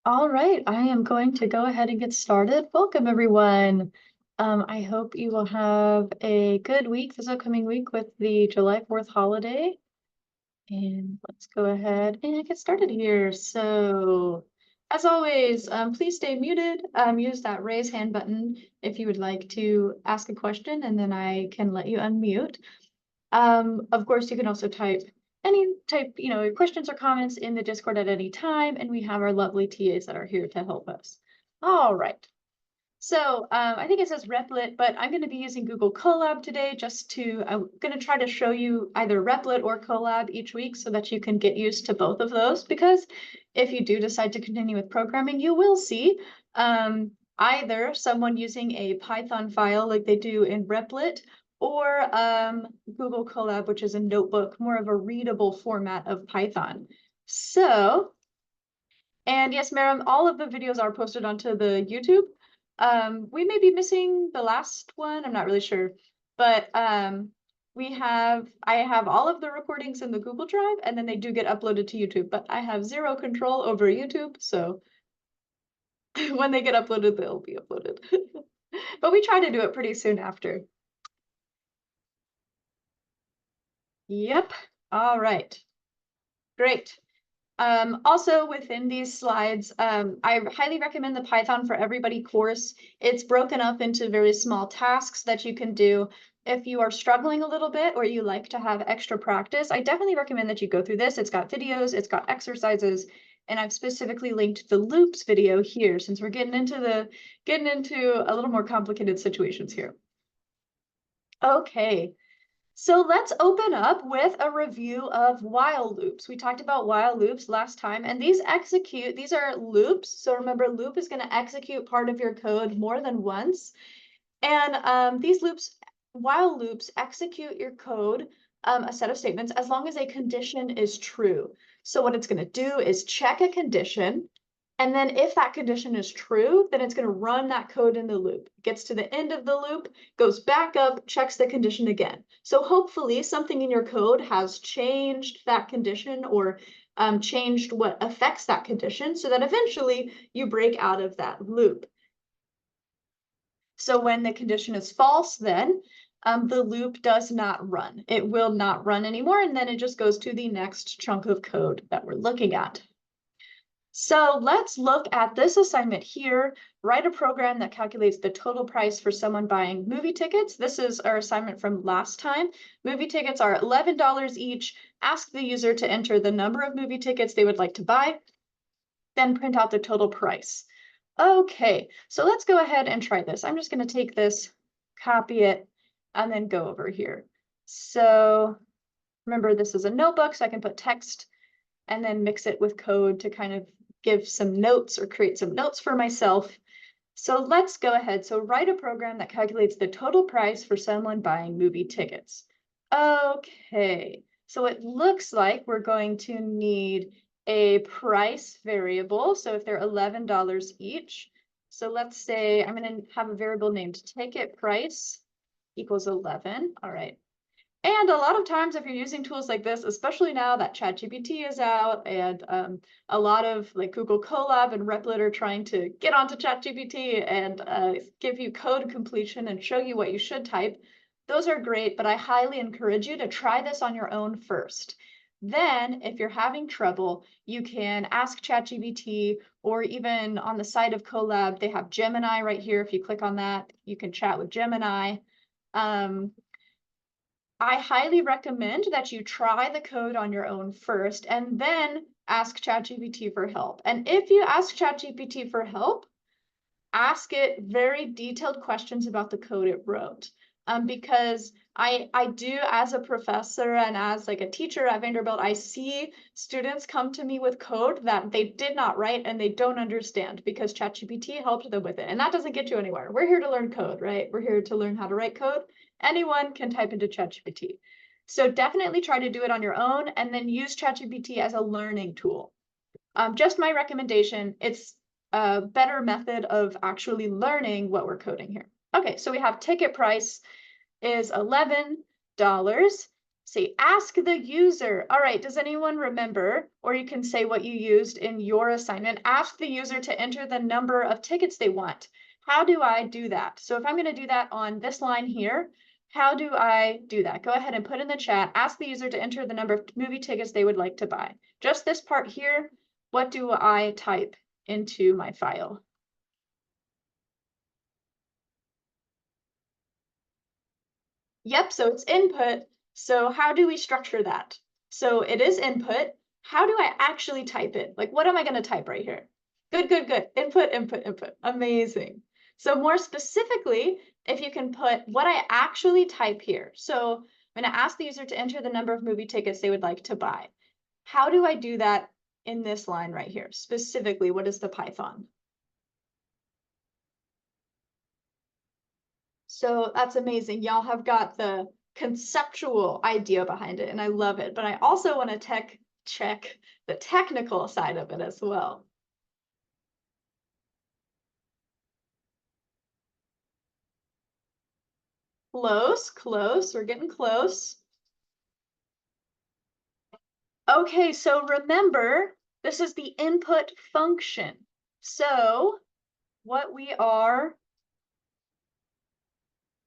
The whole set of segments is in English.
All right, I am going to go ahead and get started. Welcome, everyone. I hope you will have a good week this upcoming week with the July 4th holiday. And let's go ahead and get started here. So, as always, please stay muted. Use that raise hand button if you would like to ask a question, and then I can let you unmute. Of course, you can also type questions or comments in the Discord at any time, and we have our lovely TAs that are here to help us. All right. So I think it says Replit, but I'm going to be using Google Colab today I'm going to try to show you either Replit or Colab each week so that you can get used to both of those, because if you do decide to continue with programming, you will see either someone using a Python file like they do in Replit, or Google Colab, which is a notebook, more of a readable format of Python. So, and yes, Miriam, all of the videos are posted onto the YouTube. We may be missing the last one, I'm not really sure, but I have all of the recordings in the Google Drive, and then they do get uploaded to YouTube, but I have zero control over YouTube, so when they get uploaded, they'll be uploaded. But we try to do it pretty soon after. Yep. All right. Great. Also within these slides, I highly recommend the Python for Everybody course. It's broken up into very small tasks that you can do. If you are struggling a little bit or you like to have extra practice, I definitely recommend that you go through this. It's got videos, it's got exercises, and I've specifically linked the loops video here since we're getting into a little more complicated situations here. Okay. So let's open up with a review of while loops. We talked about while loops last time, and these are loops. So remember, loop is going to execute part of your code more than once. And while loops execute your code, a set of statements, as long as a condition is true. So what it's going to do is check a condition. And then if that condition is true, then it's going to run that code in the loop. It gets to the end of the loop, goes back up, checks the condition again. So hopefully something in your code has changed that condition or changed what affects that condition so that eventually you break out of that loop. So when the condition is false, then the loop does not run. It will not run anymore, and then it just goes to the next chunk of code that we're looking at. So let's look at this assignment here. Write a program that calculates the total price for someone buying movie tickets. This is our assignment from last time. Movie tickets are $11 each. Ask the user to enter the number of movie tickets they would like to buy, then print out the total price. Okay, so let's go ahead and try this. I'm just going to take this, copy it, and then go over here. So remember, this is a notebook, so I can put text and then mix it with code to kind of give some notes or create some notes for myself. So let's go ahead. So write a program that calculates the total price for someone buying movie tickets. Okay, so it looks like we're going to need a price variable. So if they're $11 each, so let's say I'm going to have a variable named ticket price equals 11. All right. And a lot of times, if you're using tools like this, especially now that ChatGPT is out and a lot of like Google Colab and Replit are trying to get onto ChatGPT and give you code completion and show you what you should type, those are great, but I highly encourage you to try this on your own first. Then, if you're having trouble, you can ask ChatGPT, or even on the side of Colab, they have Gemini right here. If you click on that, you can chat with Gemini. I highly recommend that you try the code on your own first and then ask ChatGPT for help. And if you ask ChatGPT for help, ask it very detailed questions about the code it wrote. Because I do, as a professor and as like a teacher at Vanderbilt, I see students come to me with code that they did not write and they don't understand because ChatGPT helped them with it. And that doesn't get you anywhere. We're here to learn code, right? We're here to learn how to write code. Anyone can type into ChatGPT. So definitely try to do it on your own and then use ChatGPT as a learning tool. Just my recommendation, it's a better method of actually learning what we're coding here. Okay, so we have ticket price is $11. say ask the user. All right, does anyone remember, or you can say what you used in your assignment, ask the user to enter the number of tickets they want. How do I do that? So if I'm going to do that on this line here, how do I do that? Go ahead and put in the chat, ask the user to enter the number of movie tickets they would like to buy. Just this part here, what do I type into my file? Yep, so it's input. So how do we structure that? So it is input. How do I actually type it? Like, what am I going to type right here? Good, good, good. Input, input, input. Amazing. So more specifically, if you can put what I actually type here. So I'm going to ask the user to enter the number of movie tickets they would like to buy. How do I do that in this line right here? Specifically, what is the Python? So that's amazing. Y'all have got the conceptual idea behind it, and I love it. But I also want to check the technical side of it as well. Close, close. We're getting close. Okay, so remember, this is the input function. So what we are,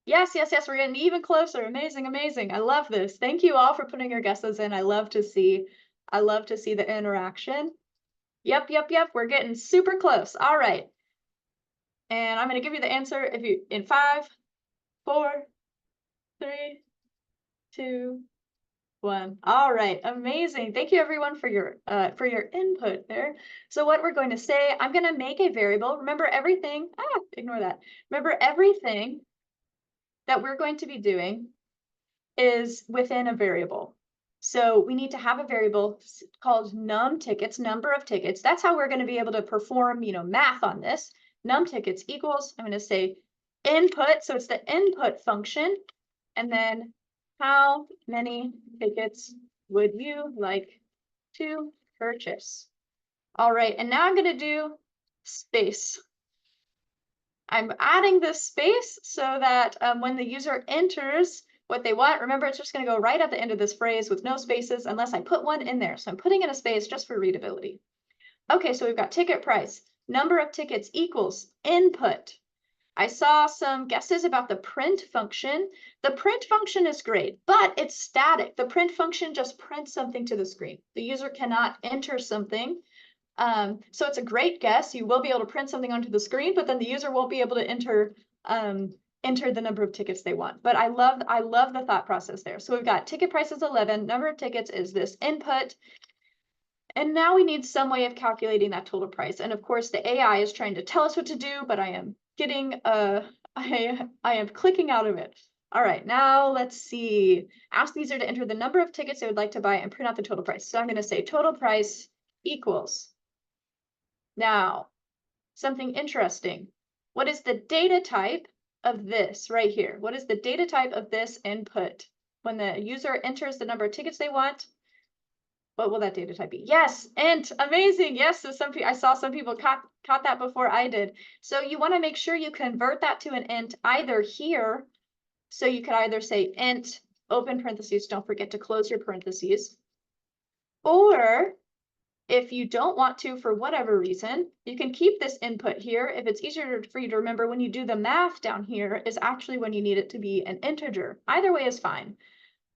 yes, yes, yes, we're getting even closer. Amazing, amazing. I love this. Thank you all for putting your guesses in. I love to see the interaction. Yep, yep, yep. We're getting super close. All right. And I'm going to give you the answer in 5, 4, 3, 2, 1. All right, amazing. Thank you everyone for your input there. So what we're going to say, I'm going to make a variable. Remember everything, ignore that. Remember everything that we're going to be doing is within a variable. So we need to have a variable called num tickets, number of tickets. That's how we're going to be able to perform, math on this. Num tickets equals, I'm going to say input, so it's the input function, and then how many tickets would you like to purchase? All right, and now I'm going to do space. I'm adding this space so that when the user enters what they want, remember it's just going to go right at the end of this phrase with no spaces unless I put one in there. So I'm putting in a space just for readability. Okay, so we've got ticket price. Number of tickets equals input. I saw some guesses about the print function. The print function is great, but it's static. The print function just prints something to the screen. The user cannot enter something. So it's a great guess. You will be able to print something onto the screen, but then the user won't be able to enter the number of tickets they want. But I love the thought process there. So we've got ticket price is 11, number of tickets is this input. And now we need some way of calculating that total price. And of course, the AI is trying to tell us what to do, but I am getting, I am clicking out of it. All right, now let's see. Ask the user to enter the number of tickets they would like to buy and print out the total price. So I'm going to say total price equals. Now, something interesting. What is the data type of this right here? What is the data type of this input? When the user enters the number of tickets they want, what will that data type be? Yes, int, amazing. Yes, so I saw some people caught that before I did. So you want to make sure you convert that to an int either here. So you could either say int, open parentheses, don't forget to close your parentheses. Or if you don't want to, for whatever reason, you can keep this input here. If it's easier for you to remember, when you do the math down here is actually when you need it to be an integer. Either way is fine.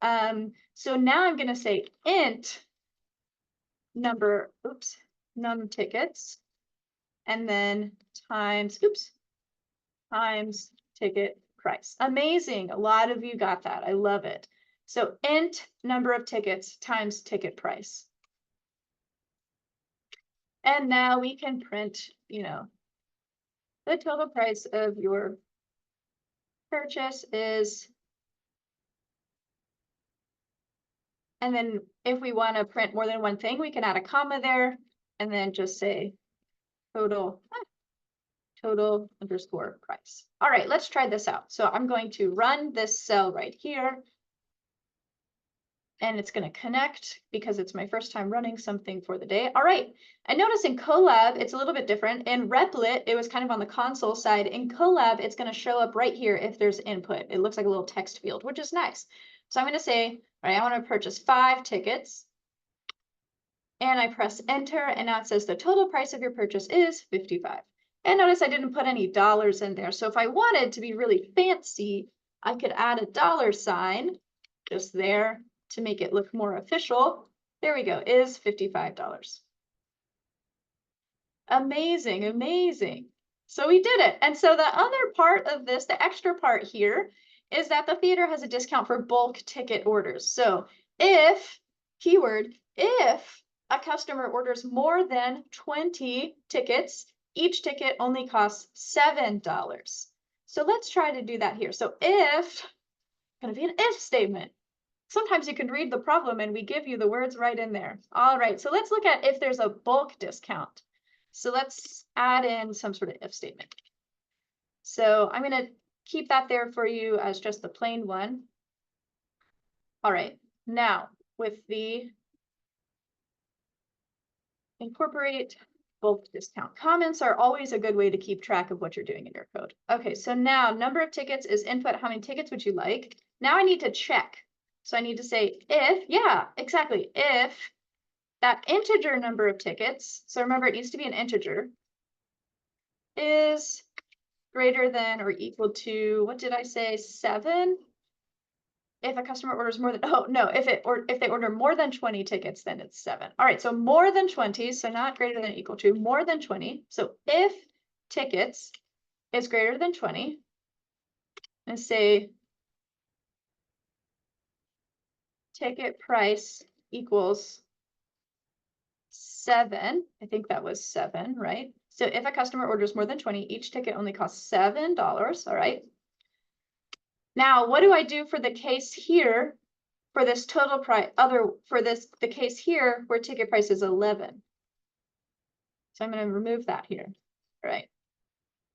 So now I'm going to say int num tickets, and then times ticket price. Amazing. A lot of you got that. I love it. So int number of tickets times ticket price. And now we can print, the total price of your purchase is, and then if we want to print more than one thing, we can add a comma there and then just say total underscore price. All right, let's try this out. So I'm going to run this cell right here. And it's going to connect because it's my first time running something for the day. All right, and notice in Colab, it's a little bit different. In Replit, it was kind of on the console side. In Colab, it's going to show up right here if there's input. It looks like a little text field, which is nice. So I'm going to say, all right, I want to purchase 5 tickets. And I press enter, and now it says the total price of your purchase is $55. And notice I didn't put any dollars in there. So if I wanted to be really fancy, I could add a dollar sign just there to make it look more official. There we go, is $55. Amazing, amazing. So we did it. And so the other part of this, the extra part here, is that the theater has a discount for bulk ticket orders. So if, keyword, if a customer orders more than 20 tickets, each ticket only costs $7. So let's try to do that here. So if, going to be an if statement. Sometimes you can read the problem and we give you the words right in there. All right, so let's look at if there's a bulk discount. So let's add in some sort of if statement. So I'm going to keep that there for you as just the plain one. All right, now with the incorporate bulk discount. Comments are always a good way to keep track of what you're doing in your code. Okay, so now number of tickets is input. How many tickets would you like? Now I need to check. So I need to say if, yeah, exactly, if that integer number of tickets, so remember it needs to be an integer, is greater than or equal to, what did I say, 7? If a customer orders more than, oh no, if they order more than 20 tickets, then it's 7. All right, so more than 20, so not greater than or equal to, more than 20. So if tickets is greater than 20, and say ticket price equals 7, I think that was 7, right? So if a customer orders more than 20, each ticket only costs $7, all right? Now, what do I do for the case here for this total price, the case here where ticket price is 11? So I'm going to remove that here, all right?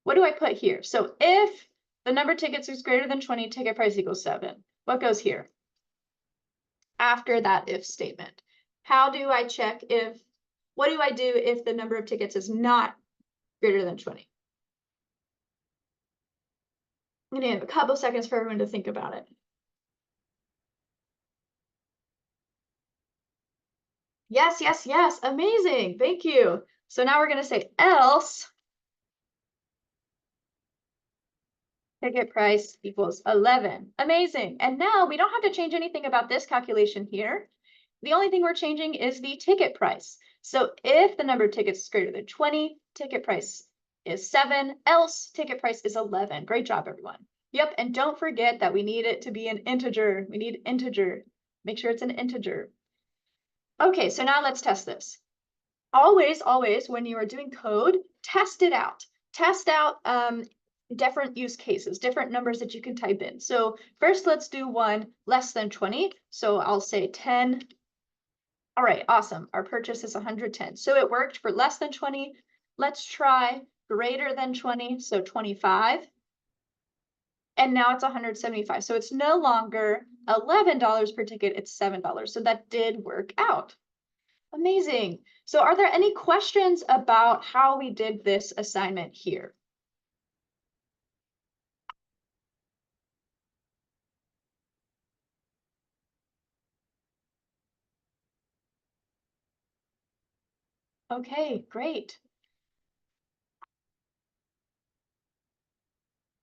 What do I put here? So if the number of tickets is greater than 20, ticket price equals 7. What goes here? After that if statement. How do I check if, what do I do if the number of tickets is not greater than 20? I'm going to have a couple seconds for everyone to think about it. Yes, yes, yes. Amazing. Thank you. So now we're going to say else ticket price equals 11. Amazing. And now we don't have to change anything about this calculation here. The only thing we're changing is the ticket price. So if the number of tickets is greater than 20, ticket price is 7, else ticket price is 11. Great job, everyone. Yep, and don't forget that we need it to be an integer. We need integer. Make sure it's an integer. Okay, so now let's test this. Always, always, when you are doing code, test it out. Test out different use cases, different numbers that you can type in. So first, let's do one less than 20. So I'll say 10. All right, awesome. Our purchase is 110. So it worked for less than 20. Let's try greater than 20, so 25. And now it's 175. So it's no longer $11 per ticket, it's $7. So that did work out. Amazing. So are there any questions about how we did this assignment here? Okay, great.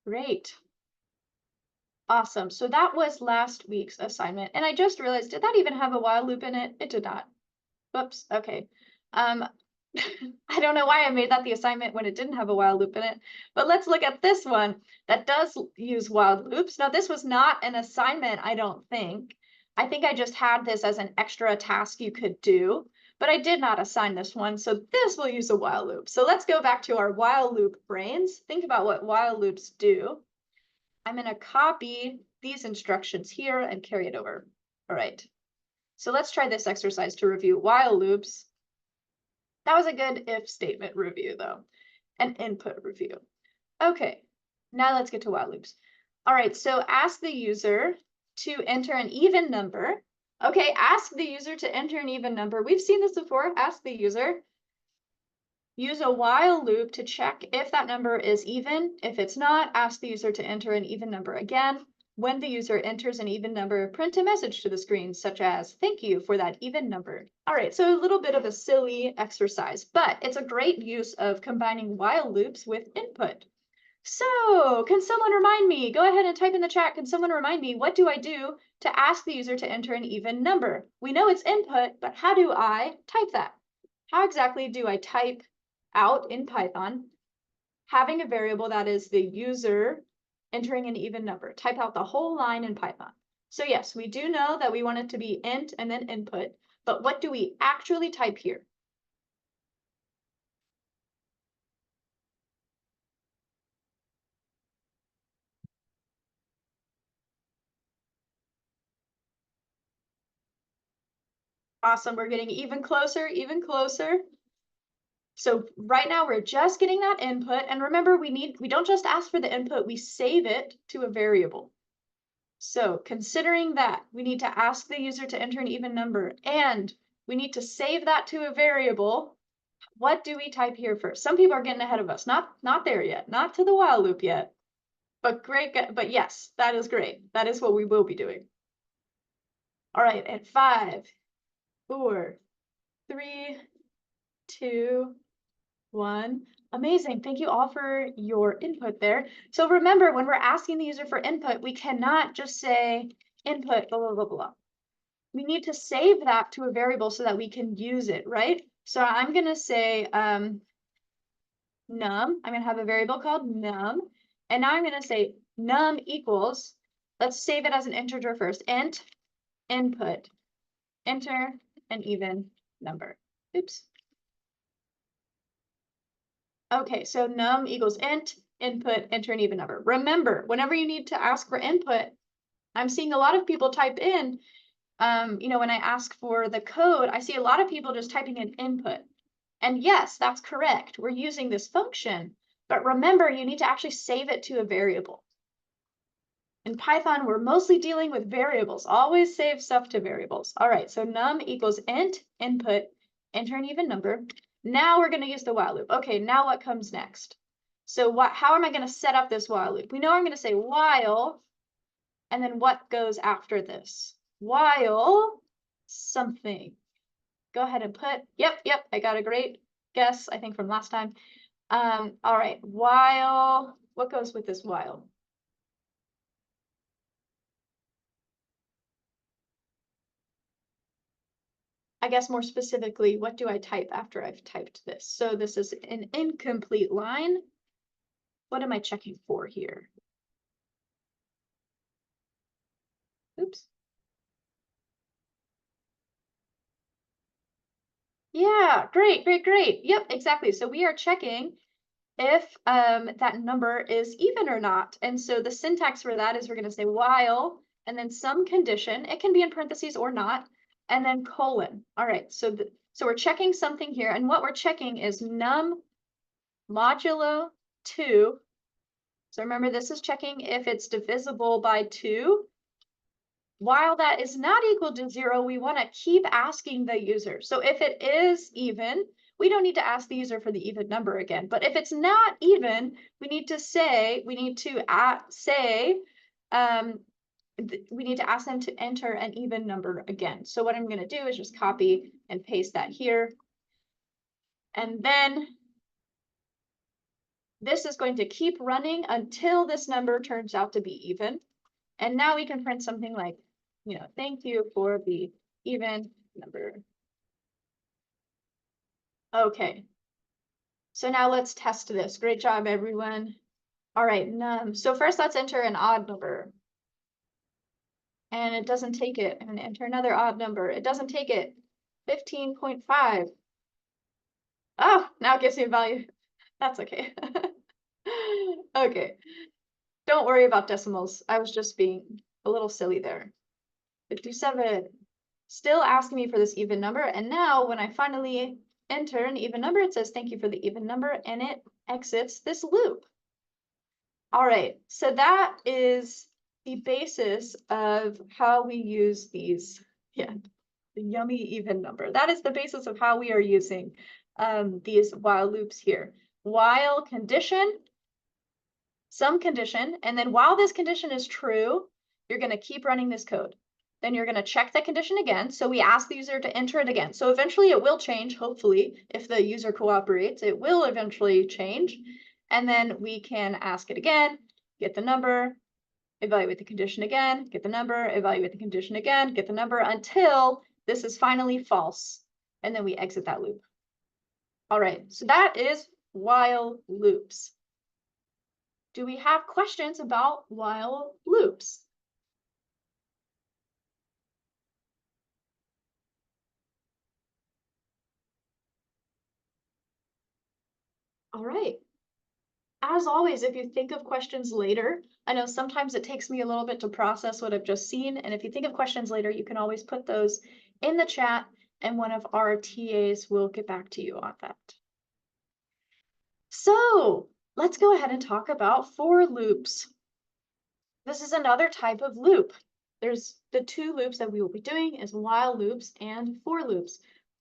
Great. Awesome. So that was last week's assignment. And I just realized, did that even have a while loop in it? It did not. Whoops. Okay. I don't know why I made that the assignment when it didn't have a while loop in it, but let's look at this one that does use while loops. Now, this was not an assignment, I don't think. I think I just had this as an extra task you could do, but I did not assign this one. So this will use a while loop. So let's go back to our while loop brains. Think about what while loops do. I'm going to copy these instructions here and carry it over. All right. So let's try this exercise to review while loops. That was a good if statement review, though, an input review. Okay, now let's get to while loops. All right, so ask the user to enter an even number. Okay, ask the user to enter an even number. We've seen this before. Ask the user. Use a while loop to check if that number is even. If it's not, ask the user to enter an even number again. When the user enters an even number, print a message to the screen, such as, thank you for that even number. All right, so a little bit of a silly exercise, but it's a great use of combining while loops with input. So can someone remind me, go ahead and type in the chat, can someone remind me, what do I do to ask the user to enter an even number? We know it's input, but how do I type that? How exactly do I type out in Python, having a variable that is the user entering an even number? Type out the whole line in Python. So yes, we do know that we want it to be int and then input, but what do we actually type here? Awesome, we're getting even closer, even closer. So right now we're just getting that input. And remember, we don't just ask for the input, we save it to a variable. So considering that, we need to ask the user to enter an even number, and we need to save that to a variable. What do we type here first? Some people are getting ahead of us. Not there yet, not to the while loop yet. But great, but yes, that is great. That is what we will be doing. All right, at 5, 4, 3, 2, 1. Amazing. Thank you all for your input there. So remember, when we're asking the user for input, we cannot just say input, blah, blah, blah, blah. We need to save that to a variable so that we can use it, right? So I'm going to say num. I'm going to have a variable called num. And now I'm going to say num equals, let's save it as an integer first, int input, enter an even number. Oops. Okay, so num equals int, input, enter an even number. Remember, whenever you need to ask for input, I'm seeing a lot of people type in, when I ask for the code, I see a lot of people just typing in input. And yes, that's correct. We're using this function, but remember, you need to actually save it to a variable. In Python, we're mostly dealing with variables. Always save stuff to variables. All right, so num equals int, input, enter an even number. Now we're going to use the while loop. Okay, now what comes next? So how am I going to set up this while loop? We know I'm going to say while, and then what goes after this? While something. Go ahead and put, yep, I got a great guess, I think from last time. All right, while, what goes with this while? I guess more specifically, what do I type after I've typed this? So this is an incomplete line. What am I checking for here? Oops. Yeah, great. Yep, exactly. So we are checking if that number is even or not. And so the syntax for that is we're going to say while, and then some condition. It can be in parentheses or not, and then colon. All right, so we're checking something here, and what we're checking is num modulo 2. So remember, this is checking if it's divisible by 2. While that is not equal to 0, we want to keep asking the user. So if it is even, we don't need to ask the user for the even number again. But if it's not even, we need to ask them to enter an even number again. So what I'm going to do is just copy and paste that here. And then this is going to keep running until this number turns out to be even. And now we can print something like, thank you for the even number. Okay. So now let's test this. Great job, everyone. All right, so first let's enter an odd number. And it doesn't take it. I'm going to enter another odd number. It doesn't take it. 15.5. Oh, now it gives me a value. That's okay. Okay. Don't worry about decimals. I was just being a little silly there. 57. Still asking me for this even number. And now when I finally enter an even number, it says thank you for the even number, and it exits this loop. All right, so that is the basis of how we use these, the yummy even number. That is the basis of how we are using these while loops here. While condition, some condition, and then while this condition is true, You're going to keep running this code. Then you're going to check the condition again. So we ask the user to enter it again. So eventually it will change, hopefully, if the user cooperates, it will eventually change. And then we can ask it again, get the number, evaluate the condition again, get the number, evaluate the condition again, get the number until this is finally false. And then we exit that loop. All right, so that is while loops. Do we have questions about while loops? All right. As always, if you think of questions later, I know sometimes it takes me a little bit to process what I've just seen. And if you think of questions later, you can always put those in the chat and one of our TAs will get back to you on that. So let's go ahead and talk about for loops. This is another type of loop. There's the two loops that we will be doing is while loops and for loops.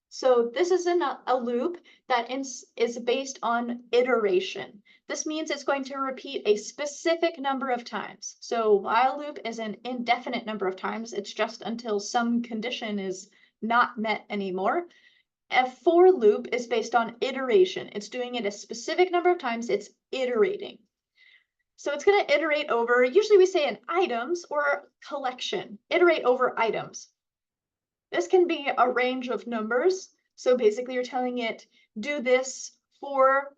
So this is a loop that is based on iteration. This means it's going to repeat a specific number of times. So while loop is an indefinite number of times. It's just until some condition is not met anymore. A for loop is based on iteration. It's doing it a specific number of times. It's iterating. So it's going to iterate over, usually we say in items or collection, iterate over items. This can be a range of numbers. So basically you're telling it, do this for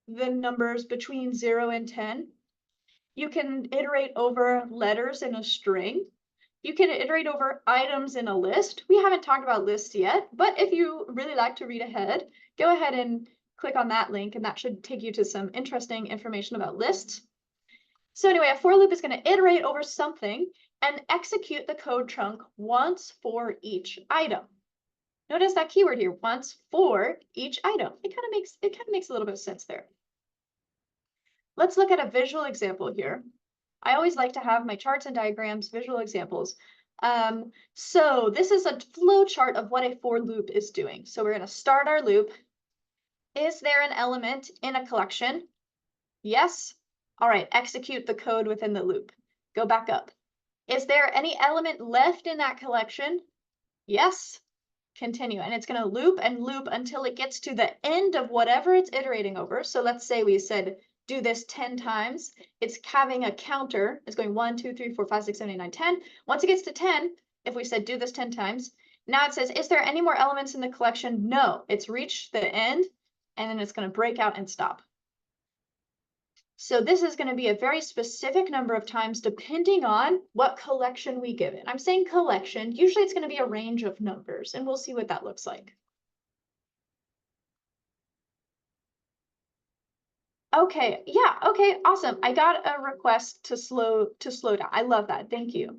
the numbers between 0 and 10. You can iterate over letters in a string. You can iterate over items in a list. We haven't talked about lists yet, but if you really like to read ahead, go ahead and click on that link and that should take you to some interesting information about lists. So anyway, a for loop is going to iterate over something and execute the code chunk once for each item. Notice that keyword here, once for each item. It kind of makes a little bit of sense there. Let's look at a visual example here. I always like to have my charts and diagrams, visual examples. So this is a flow chart of what a for loop is doing. So we're going to start our loop. Is there an element in a collection? Yes. All right, execute the code within the loop. Go back up. Is there any element left in that collection? Yes. Continue. And it's going to loop and loop until it gets to the end of whatever it's iterating over. So let's say we said, do this 10 times. It's having a counter. It's going 1, 2, 3, 4, 5, 6, 7, 8, 9, 10. Once it gets to 10, if we said do this 10 times, now it says, is there any more elements in the collection? No. It's reached the end, and then it's going to break out and stop. So this is going to be a very specific number of times depending on what collection we give it. I'm saying collection, usually it's going to be a range of numbers, and we'll see what that looks like. Okay, yeah, okay, awesome. I got a request to slow down. I love that. Thank you.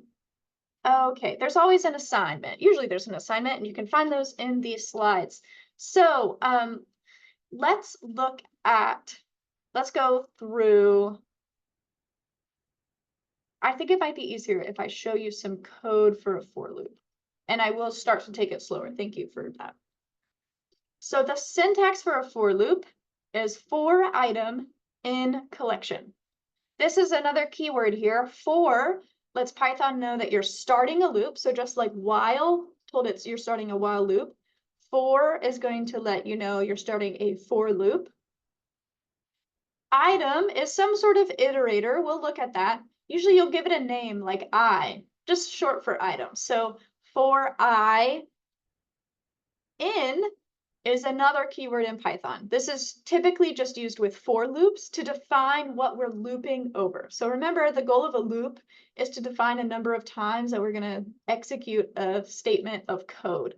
Okay, there's always an assignment. Usually there's an assignment, and you can find those in these slides. So let's go through. I think it might be easier if I show you some code for a for loop. And I will start to take it slower. Thank you for that. So the syntax for a for loop is for item in collection. This is another keyword here. For lets Python know that you're starting a loop. So just like while told it you're starting a while loop, for is going to let you know you're starting a for loop. Item is some sort of iterator. We'll look at that. Usually you'll give it a name like I, just short for item. So for I in is another keyword in Python. This is typically just used with for loops to define what we're looping over. So remember, the goal of a loop is to define a number of times that we're going to execute a statement of code.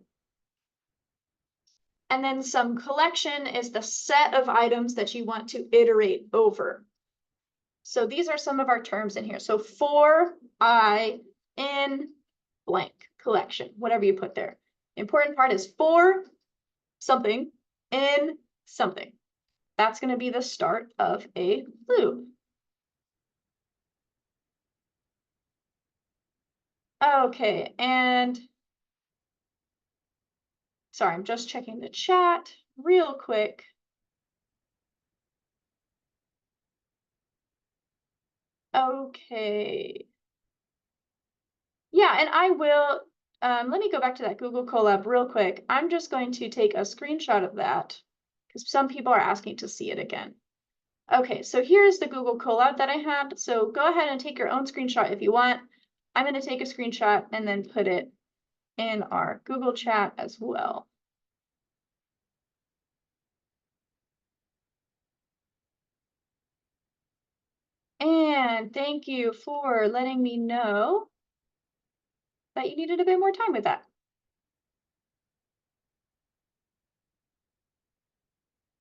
And then some collection is the set of items that you want to iterate over. So these are some of our terms in here. So for I in blank collection, whatever you put there. The important part is for something in something. That's going to be the start of a loop. Okay, and sorry, I'm just checking the chat real quick. Okay. Yeah, and I will, let me go back to that Google Colab real quick. I'm just going to take a screenshot of that because some people are asking to see it again. Okay, so here's the Google Colab that I had. So go ahead and take your own screenshot if you want. I'm going to take a screenshot and then put it in our Google chat as well. And thank you for letting me know that you needed a bit more time with that.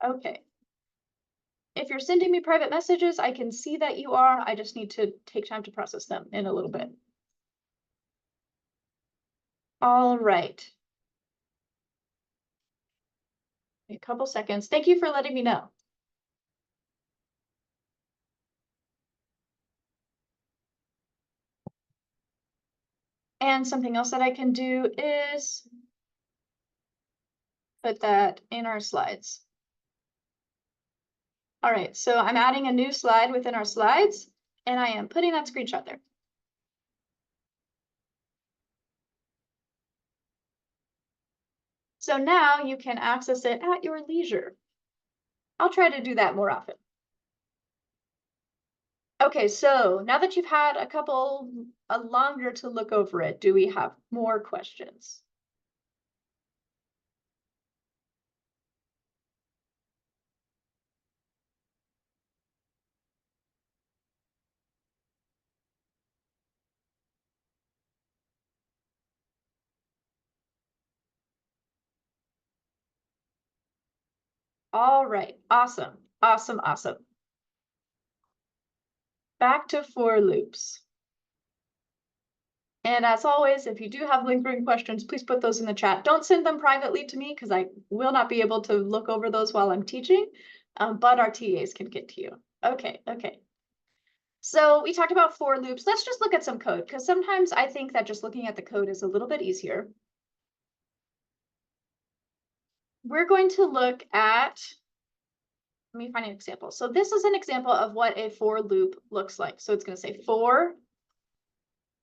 Okay. If you're sending me private messages, I can see that you are. I just need to take time to process them in a little bit. All right. A couple seconds. Thank you for letting me know. And something else that I can do is put that in our slides. All right, so I'm adding a new slide within our slides, and I am putting that screenshot there. So now you can access it at your leisure. I'll try to do that more often. Okay, so now that you've had a longer to look over it, do we have more questions? All right, awesome, awesome, awesome. Back to for loops. And as always, if you do have lingering questions, please put those in the chat. Don't send them privately to me because I will not be able to look over those while I'm teaching, but our TAs can get to you. Okay, okay. So we talked about for loops. Let's just look at some code because sometimes I think that just looking at the code is a little bit easier. We're going to look at, let me find an example. So this is an example of what a for loop looks like. So it's going to say for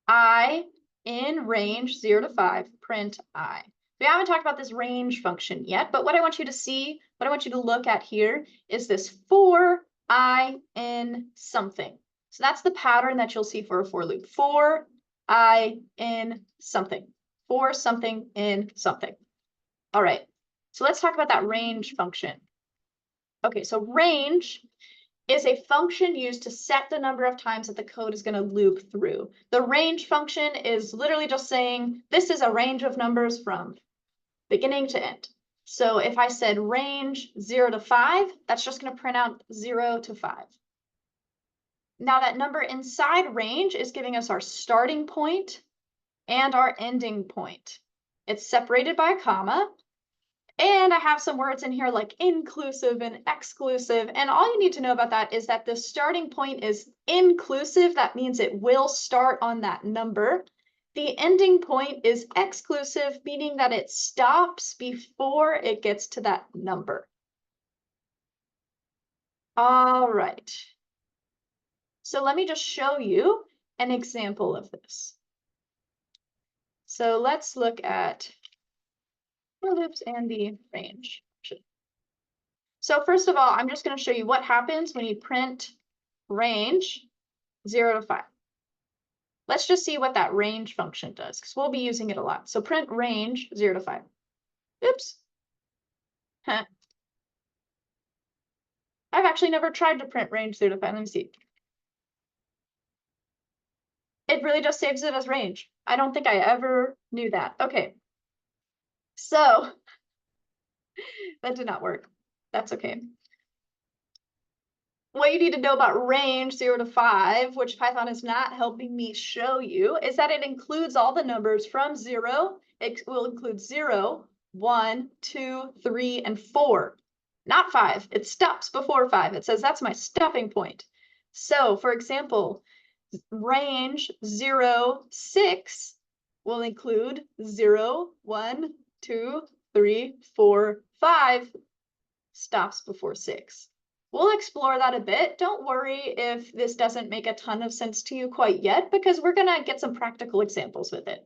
I in range 0 to 5, print I. We haven't talked about this range function yet, but what I want you to see, what I want you to look at here is this for I in something. So that's the pattern that you'll see for a for loop. For I in something. For something in something. All right, so let's talk about that range function. Okay, so range is a function used to set the number of times that the code is going to loop through. The range function is literally just saying, this is a range of numbers from beginning to end. So if I said range 0 to 5, that's just going to print out 0 to 5. Now that number inside range is giving us our starting point and our ending point. It's separated by a comma. And I have some words in here like inclusive and exclusive. And all you need to know about that is that the starting point is inclusive. That means it will start on that number. The ending point is exclusive, meaning that it stops before it gets to that number. All right. So let me just show you an example of this. So let's look at for loops and the range. So first of all, I'm just going to show you what happens when you print range 0 to 5. Let's just see what that range function does, because we'll be using it a lot. So print range 0 to 5. Oops. Huh. I've actually never tried to print range 0 to 5. Let me see. It really just saves it as range. I don't think I ever knew that. Okay. So that did not work. That's okay. What you need to know about range 0 to 5, which Python is not helping me show you, is that it includes all the numbers from 0. It will include 0, 1, 2, 3, and 4. Not 5. It stops before 5. It says that's my stopping point. So, for example, range 0, 6 will include 0, 1, 2, 3, 4, 5. Stops before 6. We'll explore that a bit. Don't worry if this doesn't make a ton of sense to you quite yet, because we're gonna get some practical examples with it.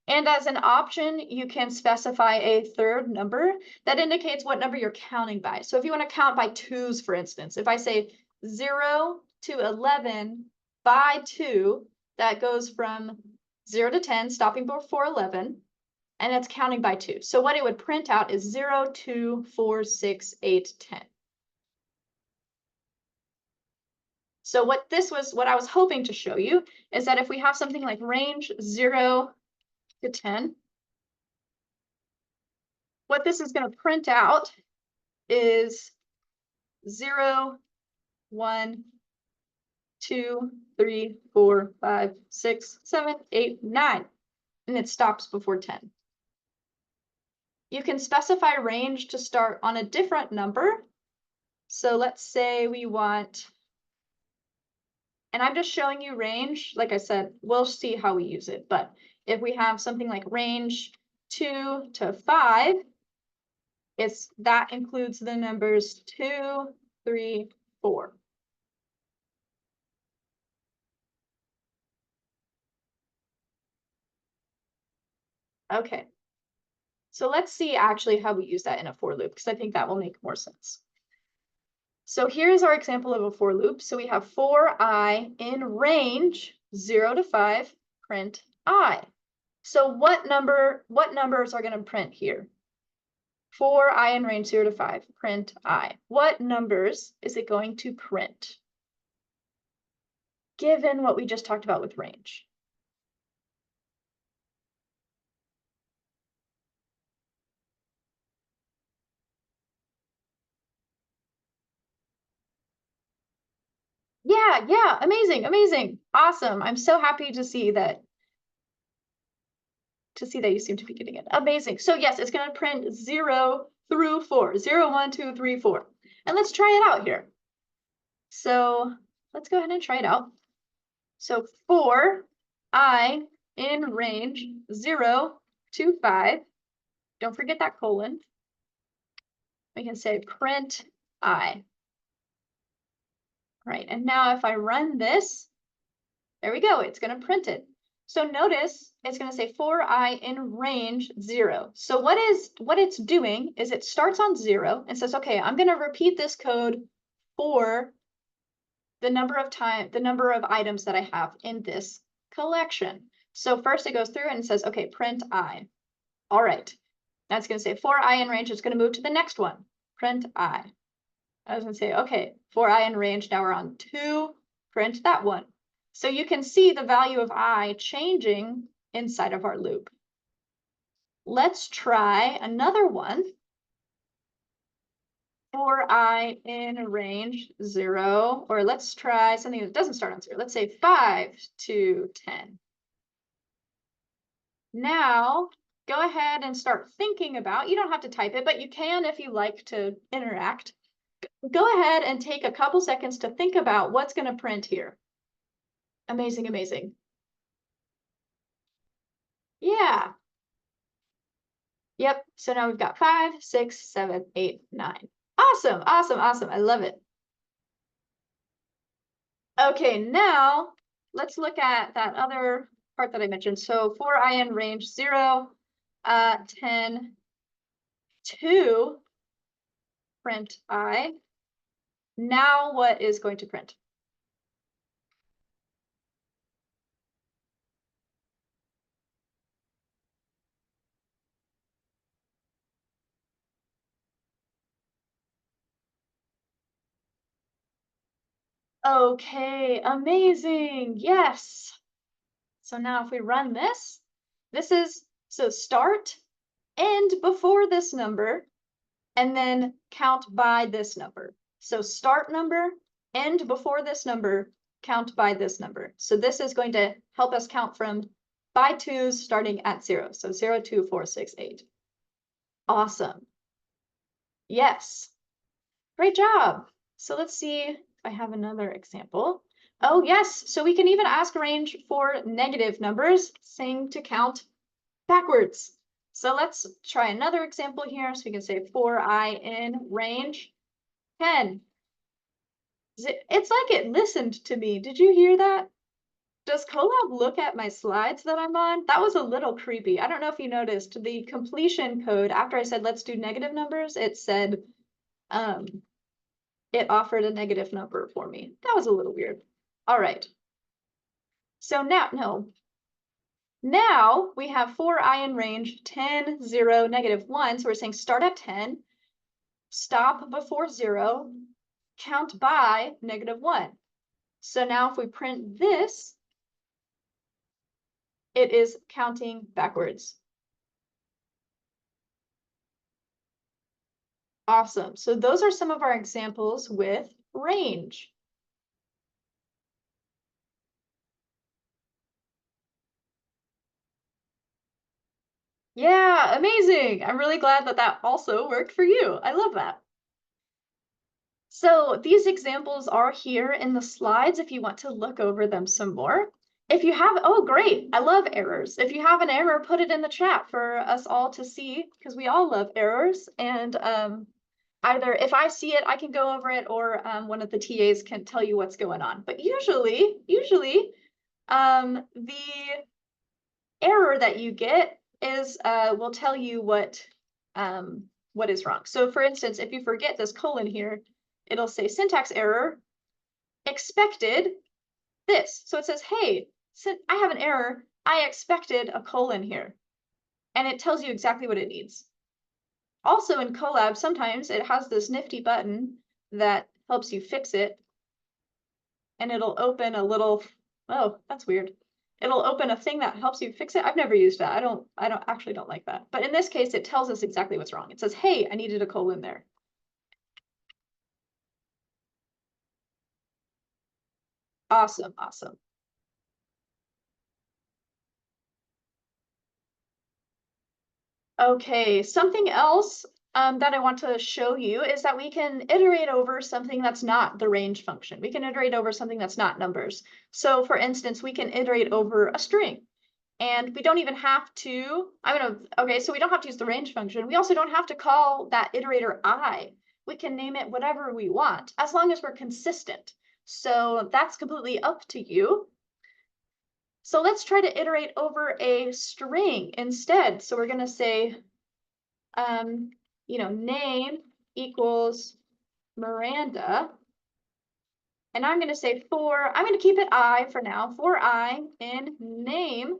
And as an option, you can specify a third number that indicates what number you're counting by. So if you want to count by twos, for instance, if I say 0 to 11 by 2, that goes from 0 to 10, stopping before 11, and it's counting by 2. So what it would print out is 0, 2, 4, 6, 8, 10. So what I was hoping to show you is that if we have something like range 0 to 10, what this is going to print out is 0, 1, 2, 3, 4, 5, 6, 7, 8, 9, and it stops before 10. You can specify range to start on a different number. So let's say we want, and I'm just showing you range. Like I said, we'll see how we use it. But if we have something like range 2 to 5, that includes the numbers 2, 3, 4. Okay. So let's see actually how we use that in a for loop, because I think that will make more sense. So here's our example of a for loop. So we have for I in range 0 to 5, print I. So what numbers are going to print here? For I in range 0 to 5, print I. What numbers is it going to print, given what we just talked about with range? Yeah, amazing, awesome. I'm so happy to see that you seem to be getting it. Amazing. So yes, it's going to print 0 through 4. 0, 1, 2, 3, 4. And let's try it out here. So let's go ahead and try it out. So for I in range 0 to 5, don't forget that colon. We can say print I. Right, and now if I run this, there we go, it's going to print it. So notice it's going to say for I in range 0. So what it's doing is it starts on 0 and says, okay, I'm going to repeat this code for the number of items that I have in this collection. So first it goes through and it says, okay, print I. All right, that's going to say for I in range, it's going to move to the next one, print I. I was going to say, okay, for I in range, now we're on 2, print that one. So you can see the value of I changing inside of our loop. Let's try another one. For I in range 0, or let's try something that doesn't start on 0. Let's say 5 to 10. Now, go ahead and start thinking about, you don't have to type it, but you can if you like to interact. Go ahead and take a couple seconds to think about what's going to print here. Amazing. Yeah. Yep. So now we've got 5, 6, 7, 8, 9. Awesome. I love it. Okay, now let's look at that other part that I mentioned. So for I in range 0, 10, 2, print I. Now what is going to print? Okay, amazing. Yes. So now if we run this, so start, end before this number, and then count by this number. So start number, end before this number, count by this number. So this is going to help us count from by twos starting at 0. So 0, 2, 4, 6, 8. Awesome. Yes. Great job. So let's see if I have another example. Oh, yes. So we can even ask range for negative numbers, saying to count backwards. So let's try another example here. So we can say for I in range 10. It's like it listened to me. Did you hear that? Does Colab look at my slides that I'm on? That was a little creepy. I don't know if you noticed the completion code after I said let's do negative numbers, it said um it offered a negative number for me. That was a little weird. All right. So now we have for I in range 10, 0, -1. So we're saying start at 10, stop before 0, count by -1. So now if we print this, it is counting backwards. Awesome. So those are some of our examples with range. Yeah, amazing. I'm really glad that that also worked for you. I love that. So these examples are here in the slides if you want to look over them some more. If you have, oh, great. I love errors. If you have an error, put it in the chat for us all to see, because we all love errors. And either if I see it, I can go over it, or one of the TAs can tell you what's going on. But usually, the error that you get is will tell you what is wrong. So for instance, if you forget this colon here, it'll say syntax error, expected this. So it says, hey, I have an error. I expected a colon here. And it tells you exactly what it needs. Also in Colab, sometimes it has this nifty button that helps you fix it. And it'll open a little, oh, that's weird. It'll open a thing that helps you fix it. I've never used that. I don't like that. But in this case, it tells us exactly what's wrong. It says, hey, I needed a colon there. Awesome, awesome. Okay, something else that I want to show you is that we can iterate over something that's not the range function. We can iterate over something that's not numbers. So for instance, we can iterate over a string. And we don't even have to, okay, so we don't have to use the range function. We also don't have to call that iterator I. We can name it whatever we want, as long as we're consistent. So that's completely up to you. So let's try to iterate over a string instead. So we're going to say, name equals Miranda. And I'm going to say I'm going to keep it I for now. For I in name,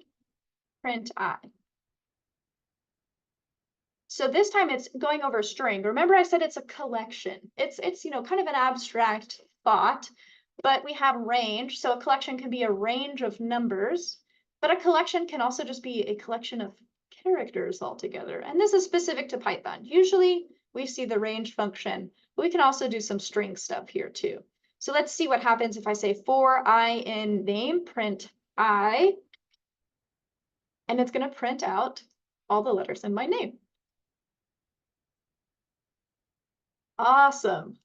print I. So this time it's going over a string. Remember I said it's a collection. It's kind of an abstract thought, but we have range. So a collection can be a range of numbers, but a collection can also just be a collection of characters altogether. And this is specific to Python. Usually we see the range function, but we can also do some string stuff here too. So let's see what happens if I say for I in name, print I, and it's going to print out all the letters in my name. Awesome.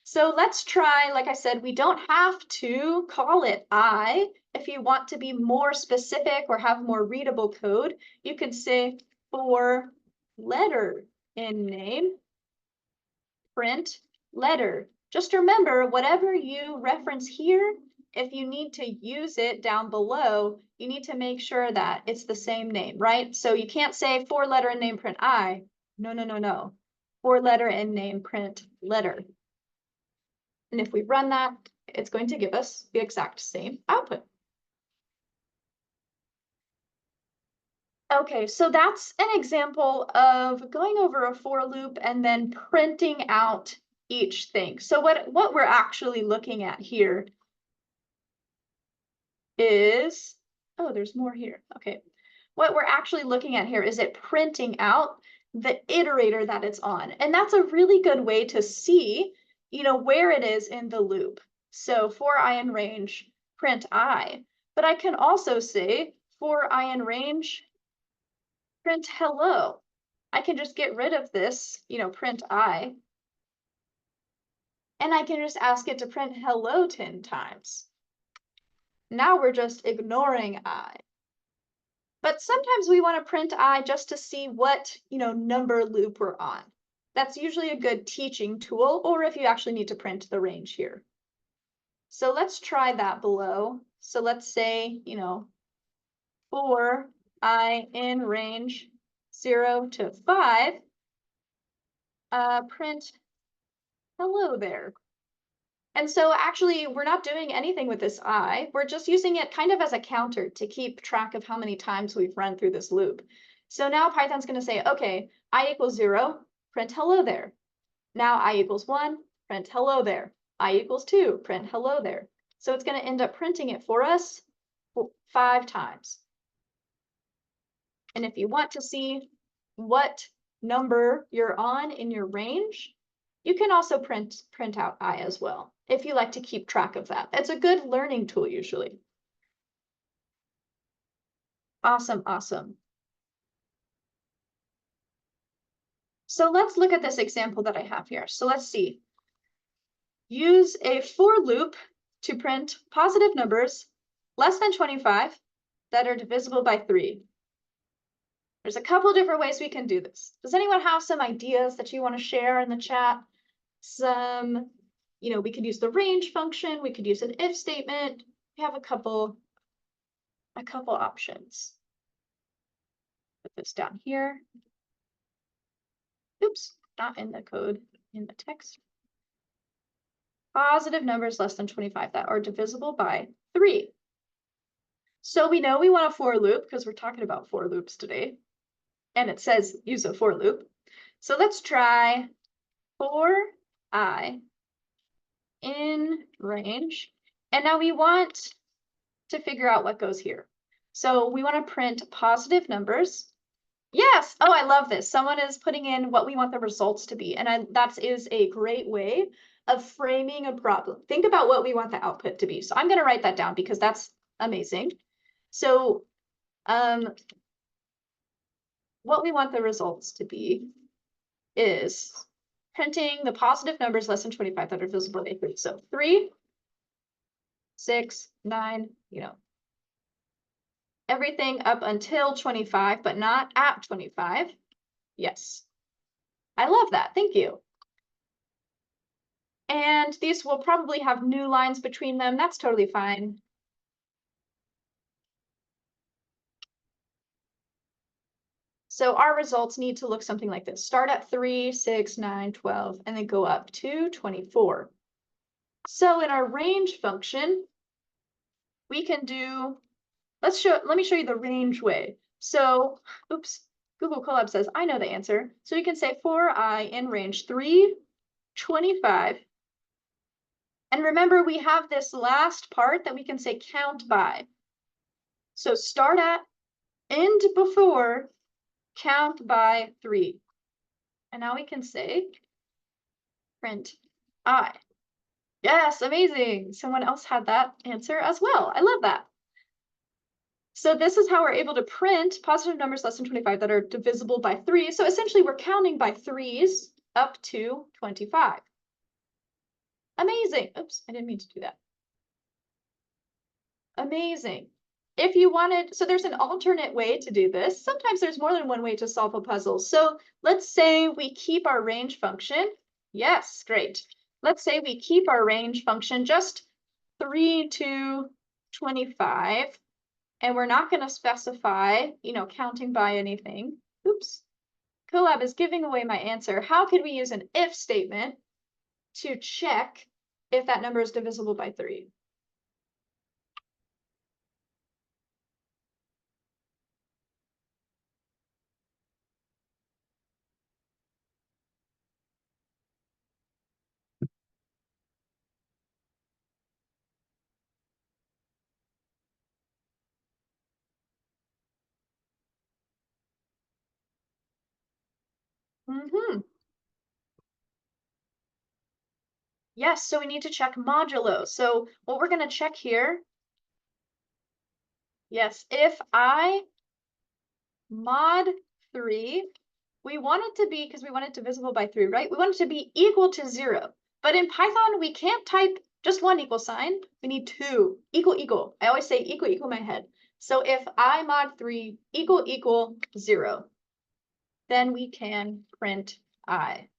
So let's try, like I said, we don't have to call it I. If you want to be more specific or have more readable code, you could say for letter in name, print letter. Just remember, whatever you reference here, if you need to use it down below, you need to make sure that it's the same name, right? So you can't say for letter in name, print I. No. For letter in name, print letter. And if we run that, it's going to give us the exact same output. Okay, so that's an example of going over a for loop and then printing out each thing. So what we're actually looking at here is, oh, there's more here. Okay. What we're actually looking at here is it printing out the iterator that it's on. And that's a really good way to see, where it is in the loop. So for I in range, print I. But I can also say for I in range, print hello. I can just get rid of this, print I. And I can just ask it to print hello 10 times. Now we're just ignoring I. But sometimes we want to print I just to see what, number loop we're on. That's usually a good teaching tool, or if you actually need to print the range here. So let's try that below. So let's say, for I in range 0 to 5, print hello there. And so actually, we're not doing anything with this I. We're just using it kind of as a counter to keep track of how many times we've run through this loop. So now Python's going to say, okay, I equals 0, print hello there. Now I equals 1, print hello there. I equals 2, print hello there. So it's going to end up printing it for us 5 times. And if you want to see what number you're on in your range, you can also print out I as well, if you like to keep track of that. It's a good learning tool usually. Awesome, awesome. So let's look at this example that I have here. So let's see. Use a for loop to print positive numbers less than 25 that are divisible by 3. There's a couple different ways we can do this. Does anyone have some ideas that you want to share in the chat? Some, we could use the range function, we could use an if statement. We have a couple options. Put this down here. Oops, not in the code, in the text. Positive numbers less than 25 that are divisible by 3. So we know we want a for loop because we're talking about for loops today. And it says use a for loop. So let's try for I in range. And now we want to figure out what goes here. So we want to print positive numbers. Yes. Oh, I love this. Someone is putting in what we want the results to be. And that is a great way of framing a problem. Think about what we want the output to be. So I'm going to write that down because that's amazing. So what we want the results to be is printing the positive numbers less than 25 that are divisible by 3. So 3, 6, 9, everything up until 25, but not at 25. Yes. I love that. Thank you. And these will probably have new lines between them. That's totally fine. So our results need to look something like this. Start at 3, 6, 9, 12, and then go up to 24. So in our range function, we can do, let me show you the range way. So, oops, Google Colab says, I know the answer. So you can say for I in range 3, 25. And remember, we have this last part that we can say count by. So start at, end before, count by 3. And now we can say print I. Yes, amazing. Someone else had that answer as well. I love that. So this is how we're able to print positive numbers less than 25 that are divisible by 3. So essentially we're counting by 3s up to 25. Amazing. Oops, I didn't mean to do that. Amazing. If you wanted, so there's an alternate way to do this. Sometimes there's more than one way to solve a puzzle. So let's say we keep our range function. Yes, great. Let's say we keep our range function just 3 to 25. And we're not going to specify, counting by anything. Oops. Colab is giving away my answer. How could we use an if statement to check if that number is divisible by 3? Yes, so we need to check modulo. So what we're going to check here, yes, if I mod 3, we want it to be, because we want it divisible by 3, right? We want it to be equal to 0. But in Python, we can't type just one equal sign. We need 2. Equal, equal. I always say equal, equal in my head. So if I mod 3 equal, equal 0, then we can print I.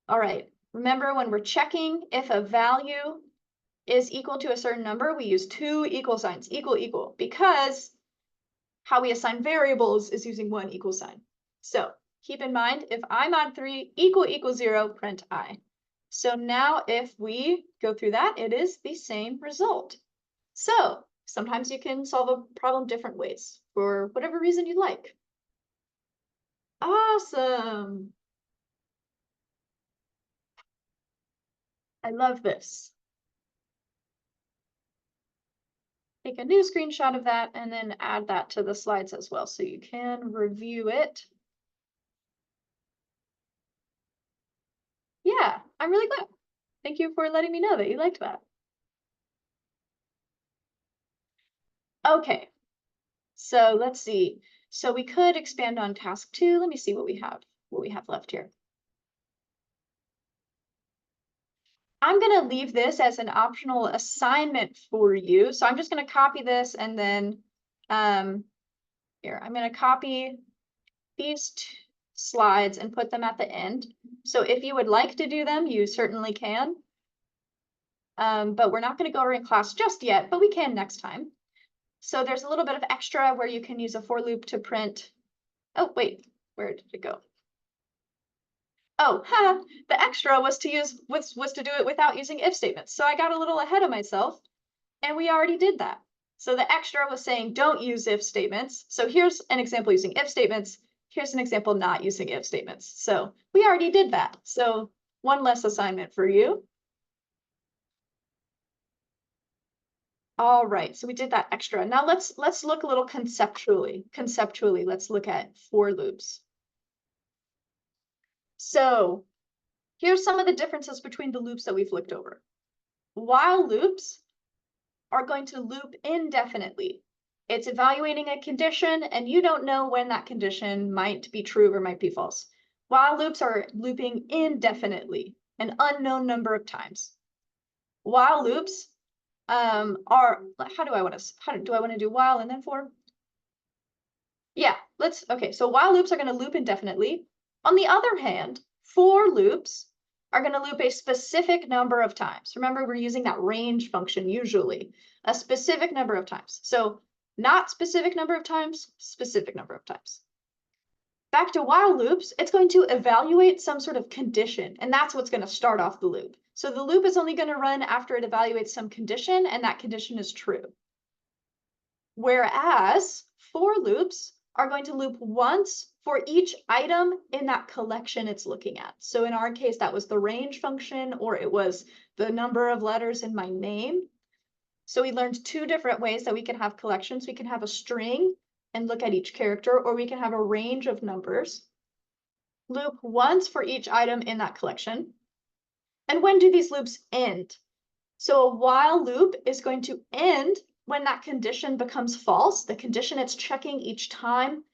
All right. Remember, when we're checking if a value is equal to a certain number, we use two equal signs, equal, equal, because how we assign variables is using one equal sign. So keep in mind, if I mod 3 equal 0, print I. So now if we go through that, it is the same result. So sometimes you can solve a problem different ways for whatever reason you'd like. Awesome. I love this. Take a new screenshot of that and then add that to the slides as well so you can review it. Yeah, I'm really glad. Thank you for letting me know that you liked that. Okay, so let's see. So we could expand on task 2. Let me see what we have left here. I'm going to leave this as an optional assignment for you. So I'm just going to copy this and then here, I'm going to copy these slides and put them at the end. So if you would like to do them, you certainly can. But we're not going to go over in class just yet, but we can next time. So there's a little bit of extra where you can use a for loop to print. Oh, wait, where did it go? Oh, the extra was to use was to do it without using if statements. So I got a little ahead of myself and we already did that. So the extra was saying don't use if statements. So here's an example using if statements. Here's an example not using if statements. So we already did that. So one less assignment for you. All right, so we did that extra. Now let's look a little conceptually. Conceptually, let's look at for loops. So here's some of the differences between the loops that we've looked over. While loops are going to loop indefinitely. It's evaluating a condition and you don't know when that condition might be true or might be false. While loops are looping indefinitely, an unknown number of times. While loops are, how do I want to do while and then for? Yeah, okay, so while loops are going to loop indefinitely. On the other hand, for loops are going to loop a specific number of times. Remember, we're using that range function usually, a specific number of times. So not specific number of times, specific number of times. Back to while loops, it's going to evaluate some sort of condition, and that's what's going to start off the loop. So the loop is only going to run after it evaluates some condition, and that condition is true. Whereas for loops are going to loop once for each item in that collection it's looking at. So in our case, that was the range function, or it was the number of letters in my name. So we learned two different ways that we can have collections. We can have a string and look at each character, or we can have a range of numbers. Loop once for each item in that collection. And when do these loops end? So a while loop is going to end when that condition becomes false. The condition it's checking each time.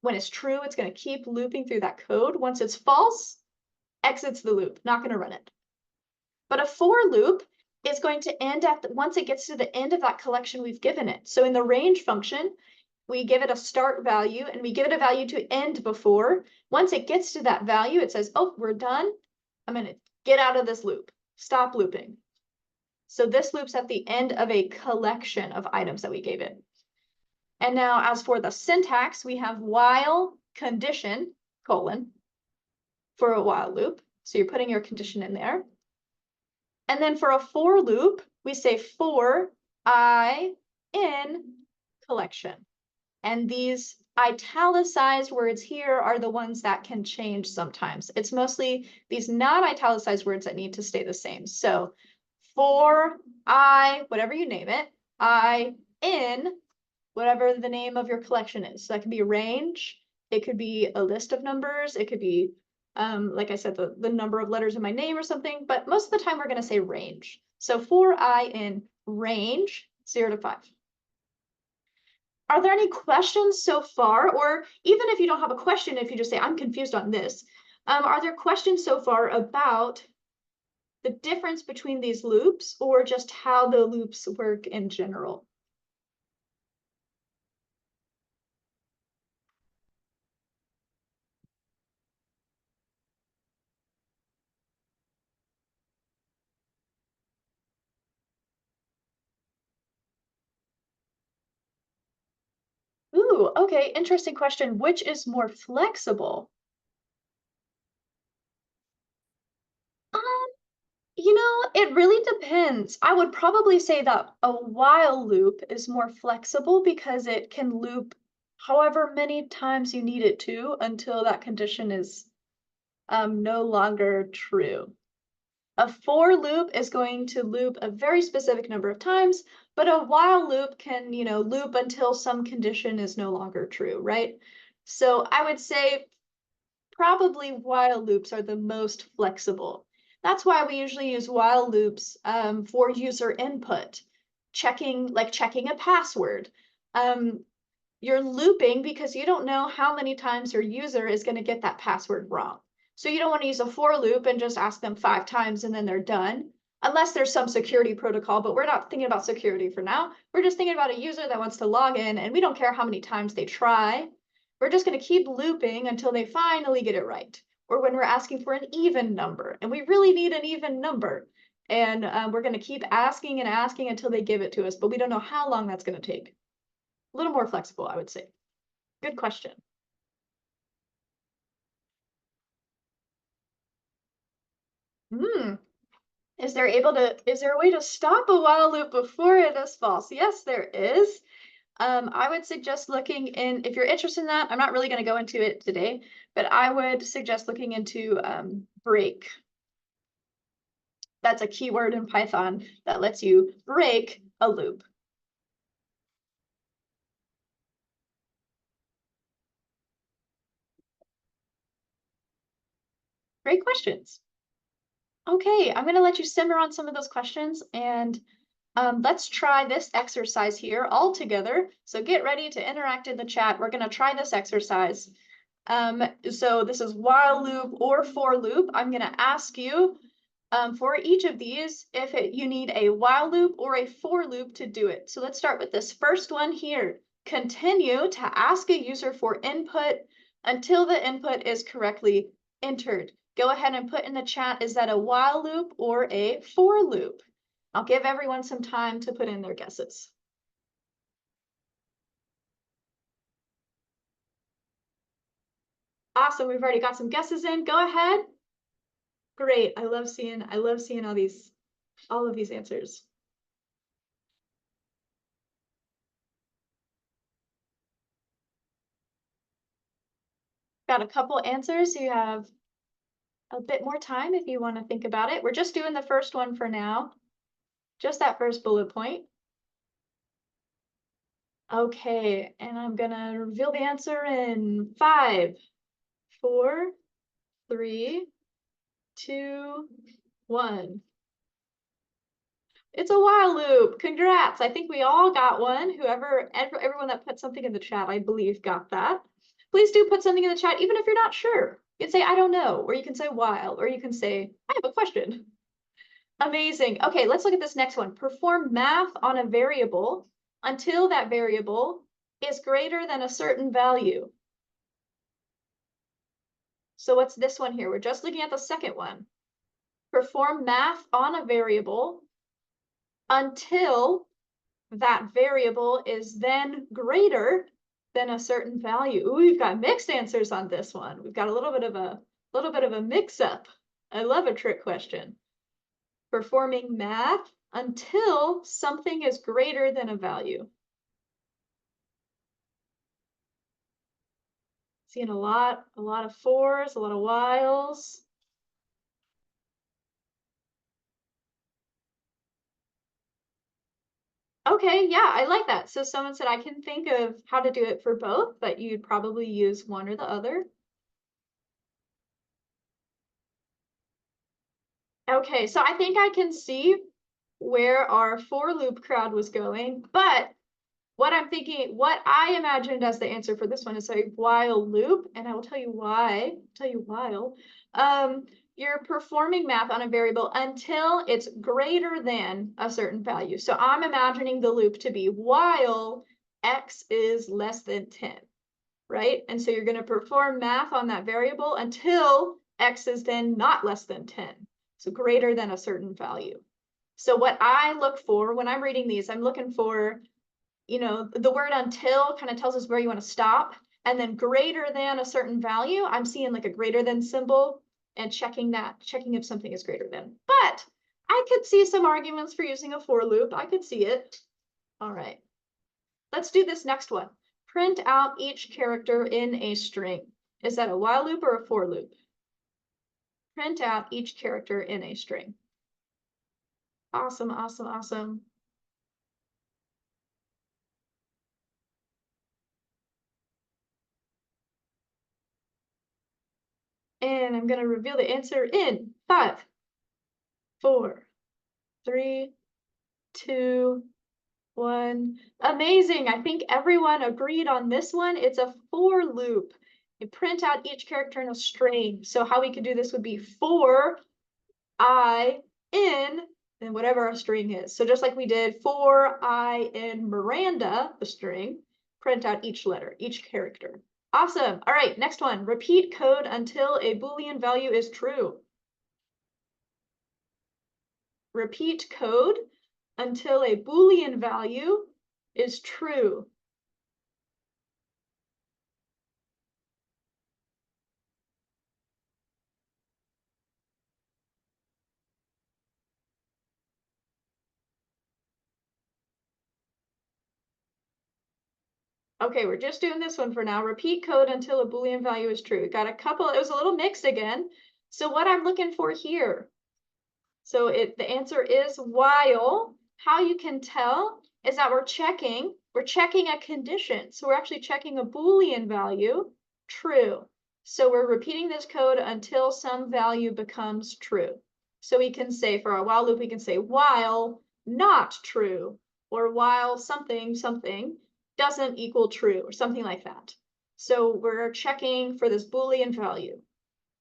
When it's true, it's going to keep looping through that code. Once it's false, exits the loop, not going to run it. But a for loop is going to end once it gets to the end of that collection we've given it. So in the range function, we give it a start value and we give it a value to end before. Once it gets to that value, it says, oh, we're done. I'm going to get out of this loop. Stop looping. So this loops at the end of a collection of items that we gave it. And now as for the syntax, we have while condition, colon, for a while loop. So you're putting your condition in there. And then for a for loop, we say for I in collection. And these italicized words here are the ones that can change sometimes. It's mostly these not italicized words that need to stay the same. So for I, whatever you name it, I in whatever the name of your collection is. So that can be a range, it could be a list of numbers, it could be, like I said, the number of letters in my name or something, but most of the time we're going to say range. So for I in range 0 to 5. Are there any questions so far? Or even if you don't have a question, if you just say, I'm confused on this, are there questions so far about the difference between these loops or just how the loops work in general? Ooh, okay, interesting question. Which is more flexible? Um, it really depends. I would probably say that a while loop is more flexible because it can loop however many times you need it to until that condition is no longer true. A for loop is going to loop a very specific number of times, but a while loop can, loop until some condition is no longer true, right? So I would say probably while loops are the most flexible. That's why we usually use while loops for user input, checking a password. Um, you're looping because you don't know how many times your user is going to get that password wrong. So you don't want to use a for loop and just ask them 5 times and then they're done, unless there's some security protocol, but we're not thinking about security for now. We're just thinking about a user that wants to log in and we don't care how many times they try. We're just going to keep looping until they finally get it right. Or when we're asking for an even number and we really need an even number. And we're going to keep asking and asking until they give it to us, but we don't know how long that's going to take. A little more flexible, I would say. Good question. Hmm. Is there a way to stop a while loop before it is false? Yes, there is. I would suggest looking in, if you're interested in that, I'm not really going to go into it today, but I would suggest looking into break. That's a keyword in Python that lets you break a loop. Great questions. Okay, I'm going to let you simmer on some of those questions and let's try this exercise here all together. So get ready to interact in the chat. We're going to try this exercise. So this is while loop or for loop. I'm going to ask you for each of these if you need a while loop or a for loop to do it. So let's start with this first one here. Continue to ask a user for input until the input is correctly entered. Go ahead and put in the chat, is that a while loop or a for loop? I'll give everyone some time to put in their guesses. Awesome, we've already got some guesses in. Go ahead. Great. I love seeing all of these answers. Got a couple answers. You have a bit more time if you want to think about it. We're just doing the first one for now. Just that first bullet point. Okay, and I'm gonna reveal the answer in 5, 4, 3, 2, 1. It's a while loop. Congrats. I think we all got one. Everyone that put something in the chat, I believe, got that. Please do put something in the chat, even if you're not sure. You can say, I don't know, or you can say while, or you can say, I have a question. Amazing. Okay, let's look at this next one. Perform math on a variable until that variable is greater than a certain value. So what's this one here? We're just looking at the second one. Perform math on a variable until that variable is then greater than a certain value. Ooh, we've got mixed answers on this one. We've got a little bit of a mix-up. I love a trick question. Performing math until something is greater than a value. Seeing a lot of fors, a lot of whiles. Okay, yeah, I like that. So someone said I can think of how to do it for both, but you'd probably use one or the other. Okay, so I think I can see where our for loop crowd was going, but what I imagined as the answer for this one is a while loop, and I will tell you why. You're performing math on a variable until it's greater than a certain value. So I'm imagining the loop to be while x is less than 10, right? And so you're going to perform math on that variable until x is then not less than 10, so greater than a certain value. So what I look for when I'm reading these, I'm looking for you know, the word until kind of tells us where you want to stop. And then greater than a certain value, I'm seeing like a greater than symbol and checking if something is greater than. But I could see some arguments for using a for loop. I could see it. All right. Let's do this next one. Print out each character in a string. Is that a while loop or a for loop? Print out each character in a string. Awesome, awesome, awesome. And I'm going to reveal the answer in 5, 4, 3, 2, 1. Amazing. I think everyone agreed on this one. It's a for loop. You print out each character in a string. So how we could do this would be for I in, and whatever our string is. So just like we did for I in Miranda, the string, print out each letter, each character. Awesome. All right, next one. Repeat code until a Boolean value is true. Repeat code until a Boolean value is true. Okay, we're just doing this one for now. Repeat code until a Boolean value is true. Got a couple, it was a little mixed again. So what I'm looking for here, so the answer is while. How you can tell is that we're checking a condition. So we're actually checking a Boolean value, true. So we're repeating this code until some value becomes true. So we can say for our while loop, we can say while not true, or while something doesn't equal true, or something like that. So we're checking for this Boolean value.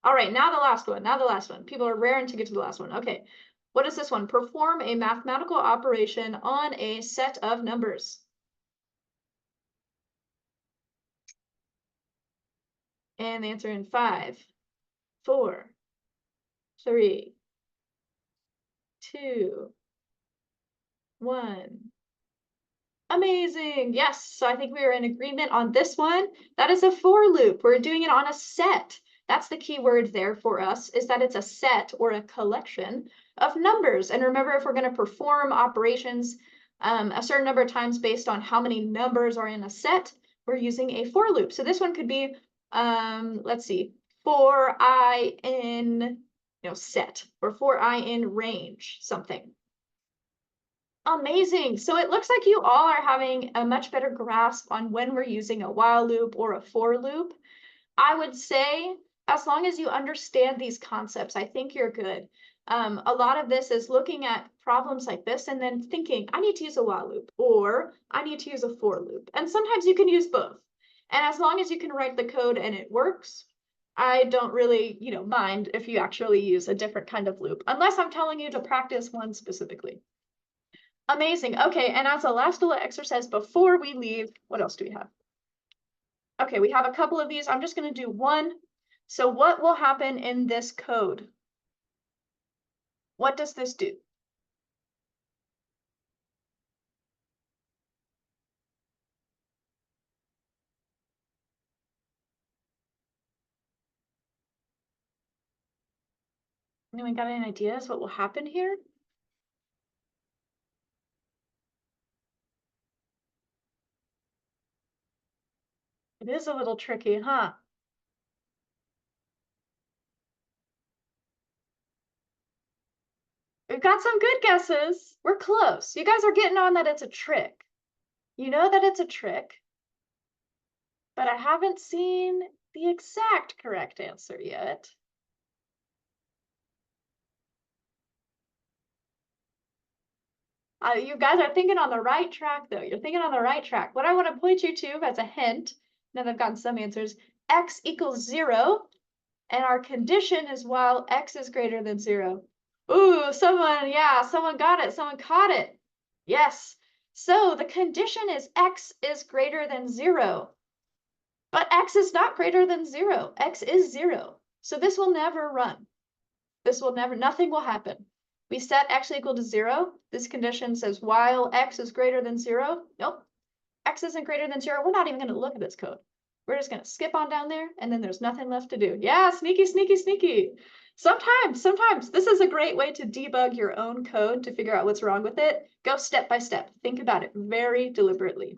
All right, now the last one. People are raring to get to the last one. Okay, what is this one? Perform a mathematical operation on a set of numbers. And the answer in 5, 4, 3, 2, 1. Amazing. Yes, so I think we are in agreement on this one. That is a for loop. We're doing it on a set. That's the key word there for us, is that it's a set or a collection of numbers. And remember, if we're going to perform operations a certain number of times based on how many numbers are in a set, we're using a for loop. So this one could be, let's see, for I in, set, or for I in range, something. Amazing. So it looks like you all are having a much better grasp on when we're using a while loop or a for loop. I would say, as long as you understand these concepts, I think you're good. A lot of this is looking at problems like this and then thinking, I need to use a while loop, or I need to use a for loop. And sometimes you can use both. And as long as you can write the code and it works, I don't really, mind if you actually use a different kind of loop, unless I'm telling you to practice one specifically. Amazing. Okay, and as a last little exercise before we leave, what else do we have? Okay, we have a couple of these. I'm just going to do one. So what will happen in this code? What does this do? Anyone got any ideas what will happen here? It is a little tricky, huh? We've got some good guesses. We're close. You guys are getting on that it's a trick. You know that it's a trick, but I haven't seen the exact correct answer yet. You guys are thinking on the right track, though. You're thinking on the right track. What I want to point you to as a hint, now that I've gotten some answers, x equals 0, and our condition is while x is greater than 0. Ooh, someone got it. Someone caught it. Yes. So the condition is x is greater than 0. But x is not greater than 0. X is 0. So this will never run. Nothing will happen. We set x equal to 0. This condition says while x is greater than 0. Nope. x isn't greater than 0, we're not even gonna look at this code. We're just gonna skip on down there, and then there's nothing left to do. Yeah, sneaky, sneaky, sneaky. Sometimes this is a great way to debug your own code to figure out what's wrong with it. Go step by step. Think about it very deliberately.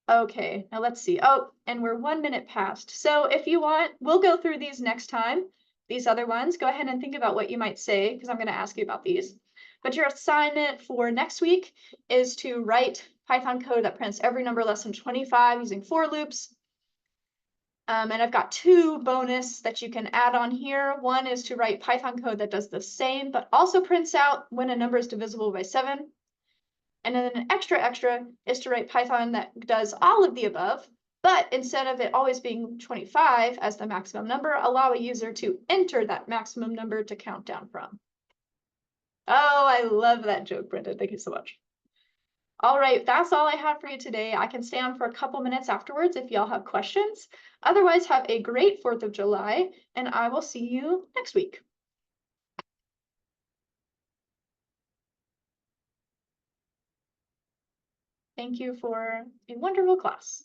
Okay, now let's see. Oh, and we're 1 minute past. So if you want, we'll go through these next time. These other ones, go ahead and think about what you might say, because I'm going to ask you about these. But your assignment for next week is to write Python code that prints every number less than 25 using for loops. And I've got 2 bonus that you can add on here. One is to write Python code that does the same, but also prints out when a number is divisible by 7. And then an extra is to write Python that does all of the above, but instead of it always being 25 as the maximum number, allow a user to enter that maximum number to count down from. Oh, I love that joke, Brendan. Thank you so much. All right, that's all I have for you today. I can stay on for a couple minutes afterwards if y'all have questions. Otherwise, have a great 4th of July, and I will see you next week. Thank you for a wonderful class.